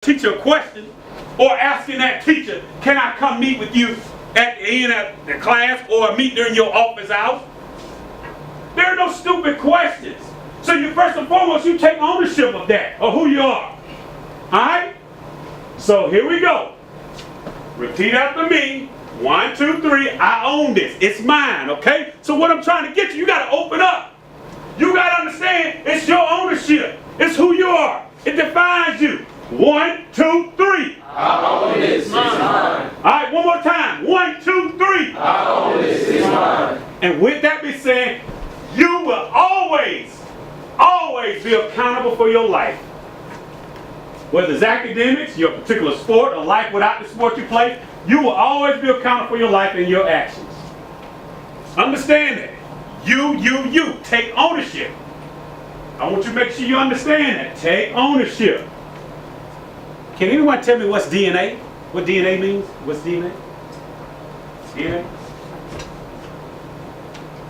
teacher a question or asking that teacher, can I come meet with you at the end of the class or meet during your office hours? There are no stupid questions. So you first and foremost, you take ownership of that, of who you are. Alright? So here we go. Repeat after me. 1, 2, 3. I own this. It's mine, okay? So what I'm trying to get you got to open up. You got to understand it's your ownership. It's who you are. It defines you. 1, 2, 3. I own this. It's mine. Alright, one more time. 1, 2, 3. I own this. It's mine. And with that being said, you will always be accountable for your life. Whether it's academics, your particular sport, or life without the sport you play, you will always be accountable for your life and your actions. Understand that. You. Take ownership. I want you to make sure you understand that. Take ownership. Can anyone tell me what's DNA? What DNA means? What's DNA? DNA?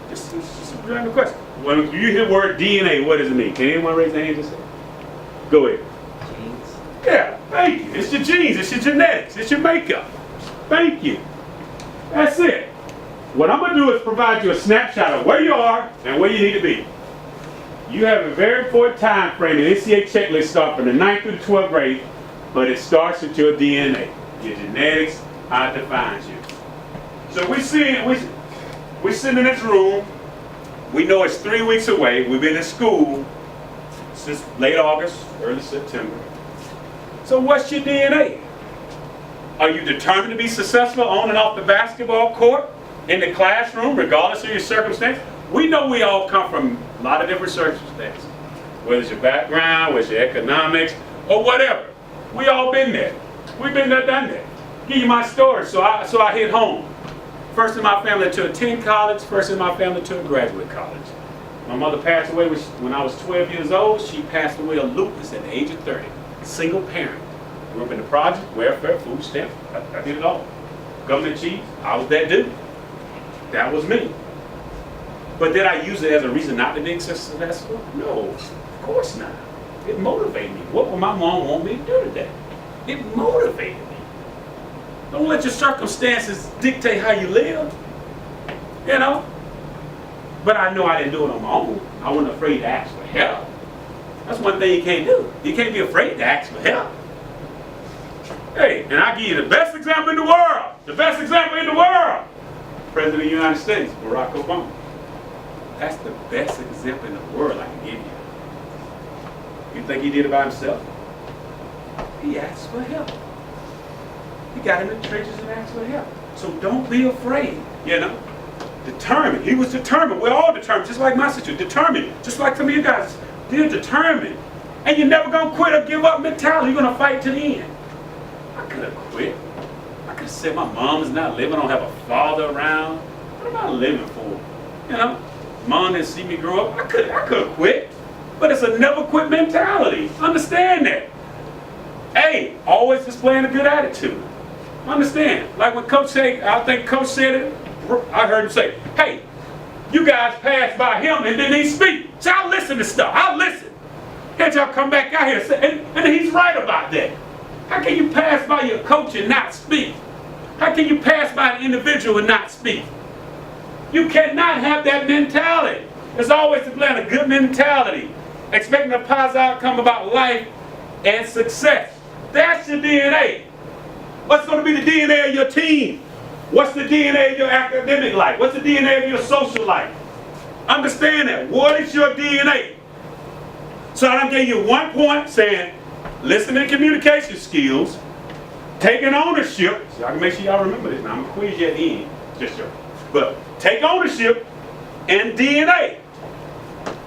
Just a random question. When you hear the word DNA, what does it mean? Can anyone raise their hand and say? Go ahead. Genes. Yeah, thank you. It's your genes, it's your genetics, it's your makeup. Thank you. That's it. What I'm going to do is provide you a snapshot of where you are and where you need to be. You have a very important time frame. The NCAA checklist starts from the 9th through the 12th grade, but it starts with your DNA, your genetics, how it defines you. So we're sitting in this room. We know it's 3 weeks away. We've been in school since late August, early September. So what's your DNA? Are you determined to be successful on and off the basketball court, in the classroom, regardless of your circumstance? We know we all come from a lot of different circumstances. Whether it's your background, whether it's your economics, or whatever. We all been there. We've been there, done that. Give you my story, so I hit home. First in my family to attend college, first in my family to graduate college. My mother passed away when I was 12 years old. She passed away of lupus at the age of 30. Single parent. Grew up in the project, welfare, food stamps. I did it all. Government cheese, I was that dude. That was me. But did I use it as a reason not to be successful? No, of course not. It motivated me. What would my mom want me to do today? It motivated me. Don't let your circumstances dictate how you live. You know? But I know I didn't do it on my own. I wasn't afraid to ask for help. That's one thing you can't do. You can't be afraid to ask for help. Hey, and I'll give you the best example in the world. The best example in the world. President of the United States, Barack Obama. That's the best example in the world I can give you. You think he did it by himself? He asked for help. He got in the trenches and asked for help. So don't be afraid, you know. Determined. He was determined. We're all determined, just like my sister. Determined. Just like some of you guys. They're determined. And you're never going to quit or give up mentality. You're going to fight to the end. I could have quit. I could have said my mom is not living. I don't have a father around. What am I living for? You know, mom didn't see me grow up. I could have quit. But it's a never quit mentality. Understand that. Hey, always displaying a good attitude. Understand. Like when Coach said, I think Coach said it, I heard him say, hey, you guys passed by him and didn't even speak. So I'll listen to stuff. I'll listen. Can't y'all come back out here and say, and he's right about that. How can you pass by your coach and not speak? How can you pass by an individual and not speak? You cannot have that mentality. It's always displaying a good mentality. Expecting a positive outcome about life and success. That's your DNA. What's going to be the DNA of your team? What's the DNA of your academic life? What's the DNA of your social life? Understand that. What is your DNA? So I gave you 1 point saying listening and communication skills, taking ownership. So I can make sure y'all remember this. Now I'm going to quiz you at the end. Just so. But take ownership and DNA.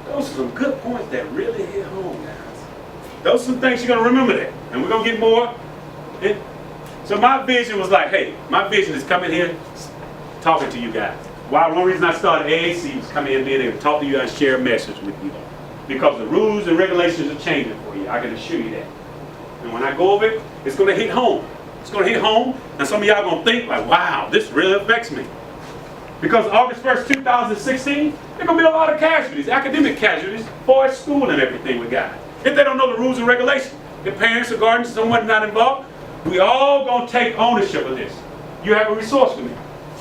Those are some good points that really hit home, guys. Those are some things you're going to remember that. And we're going to get more. So my vision was like, hey, my vision is coming here talking to you guys. One reason I started AAC was coming in being able to talk to you and share a message with you. Because the rules and regulations are changing for you. I can assure you that. And when I go over it, it's going to hit home. It's going to hit home. And some of y'all are going to think like, wow, this really affects me. Because August 1st, 2016, there are going to be a lot of casualties, academic casualties, for school and everything we got. If they don't know the rules and regulations, the parents or guardians, someone not involved, we all gonna take ownership of this. You have a resource with me.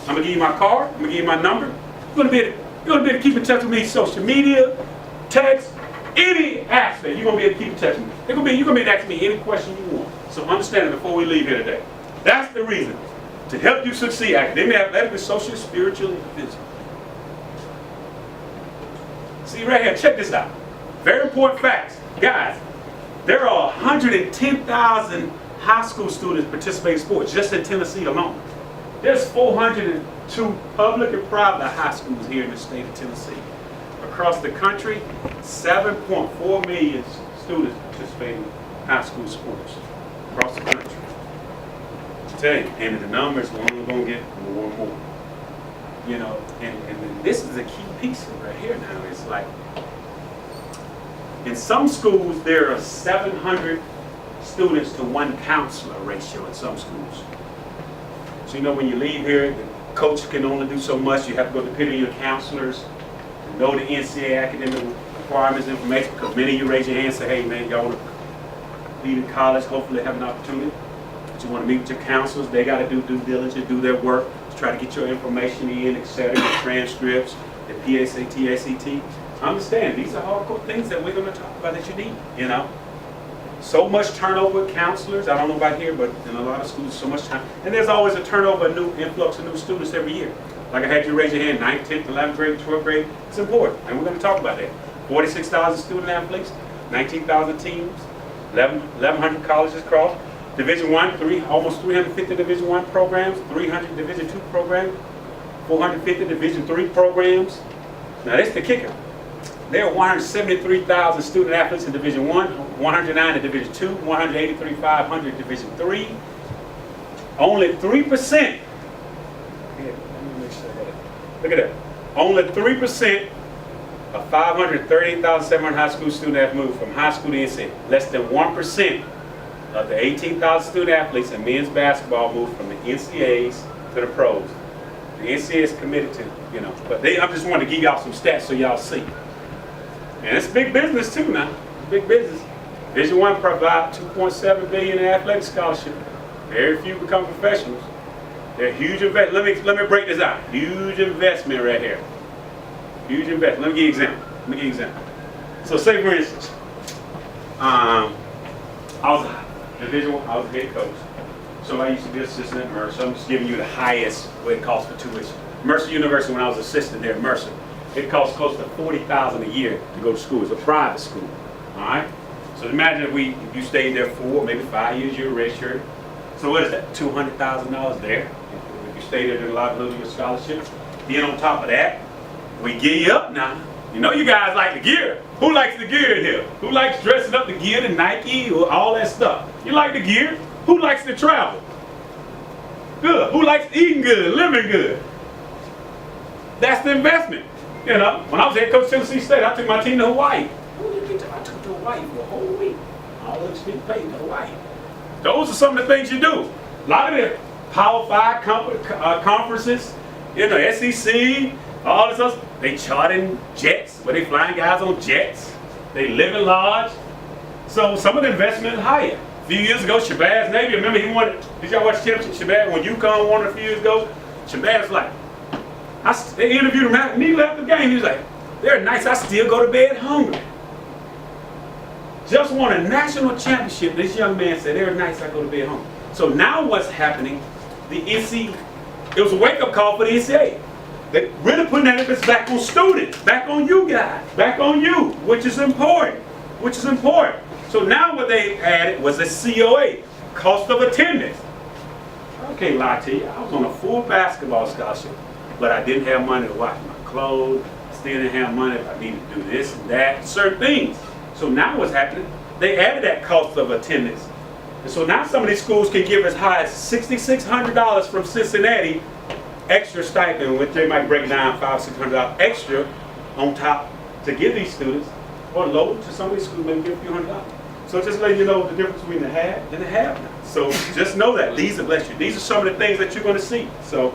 I'm gonna give you my card, I'm gonna give you my number. You're gonna be able to keep in touch with me, social media, text, any aspect, you're gonna be able to keep in touch with me. You're gonna be able to ask me any question you want. So understand it before we leave here today. That's the reason. To help you succeed academically, athletically, socially, spiritually, physically. See right here, check this out. Very important facts. Guys, there are 110,000 high school students participating in sports just in Tennessee alone. There's 402 public and private high schools here in the state of Tennessee. Across the country, 7.4 million students participate in high school sports across the country. I tell you, and the numbers are only going to get more and more. You know, and this is a key piece of it right here now. It's like, in some schools, there are 700 students to one counselor ratio in some schools. So you know, when you leave here, the coach can only do so much. You have to go depend on your counselors, know the NCAA academic requirements, information, because many of you raise your hand and say, hey man, y'all want to leave in college, hopefully have an opportunity. But you want to meet with your counselors, they got to do due diligence, do their work, to try to get your information in, etc., the transcripts, the PSAT, ACT. Understand, these are hardcore things that we're going to talk about that you need, you know. So much turnover with counselors. I don't know about here, but in a lot of schools, so much time. And there's always a turnover, a new influx of new students every year. Like I had you raise your hand, 9th, 10th, 11th grade, 12th grade. It's important, and we're going to talk about that. 46,000 student athletes, 19,000 teams, 1,100 colleges across. Division I, almost 350 Division I programs, 300 Division II programs, 450 Division III programs. Now that's the kicker. There are 173,000 student athletes in Division I, 109 in Division II, 183,500 in Division III. Only 3%. Look at that. Only 3% of 538,700 high school students have moved from high school to NCAA. Less than 1% of the 18,000 student athletes in men's basketball moved from the NCAAs to the pros. The NCAA is committed to, you know, but I just wanted to give y'all some stats so y'all see. And it's big business too now. Big business. Division I provide $2.7 billion in athletic scholarship. Very few become professionals. They're huge investment. Let me break this out. Huge investment right here. Huge investment. Let me give you an example. So say for instance, I was a head coach. So I used to be assistant at Mercer. So I'm just giving you the highest what it costs for tuition. Mercer University, when I was assistant there at Mercer, it costs close to $40,000 a year to go to school. It's a private school. All right. So imagine if you stayed there 4, maybe 5 years, you're a redshirt. So what is that? $200,000 there. If you stay there, there's a lot of your scholarships. Then on top of that, we gear you up now. You know you guys like the gear. Who likes the gear in here? Who likes dressing up the gear, the Nike, or all that stuff? You like the gear? Who likes to travel? Good. Who likes eating good, living good? That's the investment. You know, when I was head coach of Tennessee State, I took my team to Hawaii. I took to Hawaii for a whole week. All those people paid to Hawaii. Those are some of the things you do. A lot of the Power 5 conferences, you know, SEC, all this stuff, they charting jets, where they flying guys on jets. They live in lodge. So some of the investment is higher. A few years ago, Shabazz Navy, remember he wanted, did y'all watch Championship Shabazz? When UConn won a few years ago, Shabazz was like, they interviewed him and he left the game. He was like, they're nice, I still go to bed hungry. Just won a national championship. This young man said, they're nice, I go to bed hungry. So now what's happening, the NCAA, it was a wake-up call for the NCAA. They're really putting that emphasis back on students, back on you guys, back on you, which is important, So now what they added was a COA, cost of attendance. I can't lie to you, I was on a full basketball scholarship, but I didn't have money to wash my clothes, I still didn't have money if I needed to do this and that, certain things. So now what's happening, they added that cost of attendance. And so now some of these schools can give as high as $6,600 from Cincinnati extra stipend, which they might break down $500-600 extra on top to give these students, or low to some of these schools maybe give a few $100. So just letting you know the difference between the have and the have now. So just know that these are bless you. These are some of the things that you're going to see. So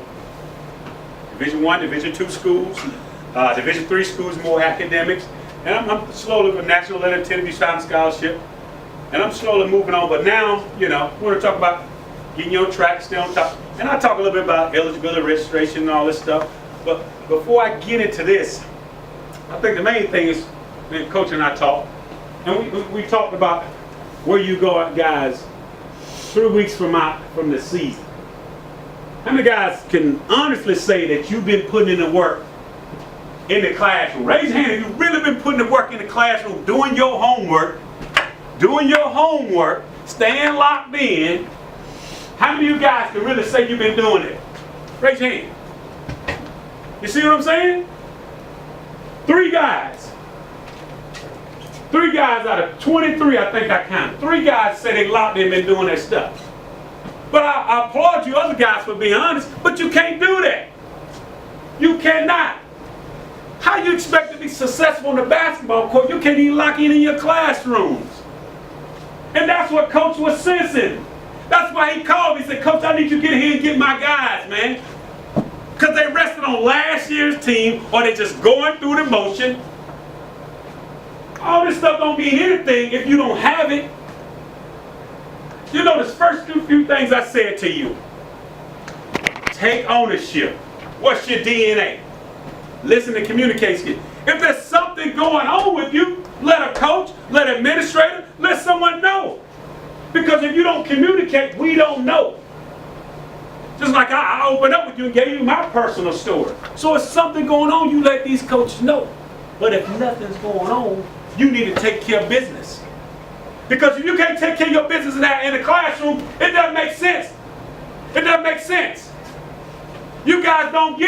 Division I, Division II schools, Division III schools, more academics, and I'm slowly with National Leonard Kennedy Shine Scholarship. And I'm slowly moving on, but now, you know, we want to talk about getting your track, stay on top. And I talk a little bit about eligibility, registration, and all this stuff. But before I get into this, I think the main thing is, when Coach and I talked, and we talked about where you go out, guys, 3 weeks from the season. How many guys can honestly say that you've been putting in the work in the classroom? Raise your hand if you've really been putting the work in the classroom, doing your homework, staying locked in. How many of you guys can really say you've been doing it? Raise your hand. You see what I'm saying? 3 guys. 3 guys out of 23, I think I counted. 3 guys say they locked in and been doing their stuff. But I applaud you other guys for being honest, but you can't do that. You cannot. How you expect to be successful on the basketball court? You can't even lock in your classrooms. And that's what Coach was sensing. That's why he called me. He said, Coach, I need you to get in here and get my guys, man. Because they rested on last year's team, or they just going through the motion. All this stuff don't mean anything if you don't have it. You know, the first few things I said to you. Take ownership. What's your DNA? Listen and communicate skills. If there's something going on with you, let a coach, let an administrator, let someone know. Because if you don't communicate, we don't know. Just like I opened up with you and gave you my personal story. So if something going on, you let these coaches know. But if nothing's going on, you need to take care of business. Because if you can't take care of your business in the classroom, it doesn't make sense. It doesn't make sense. You guys don't get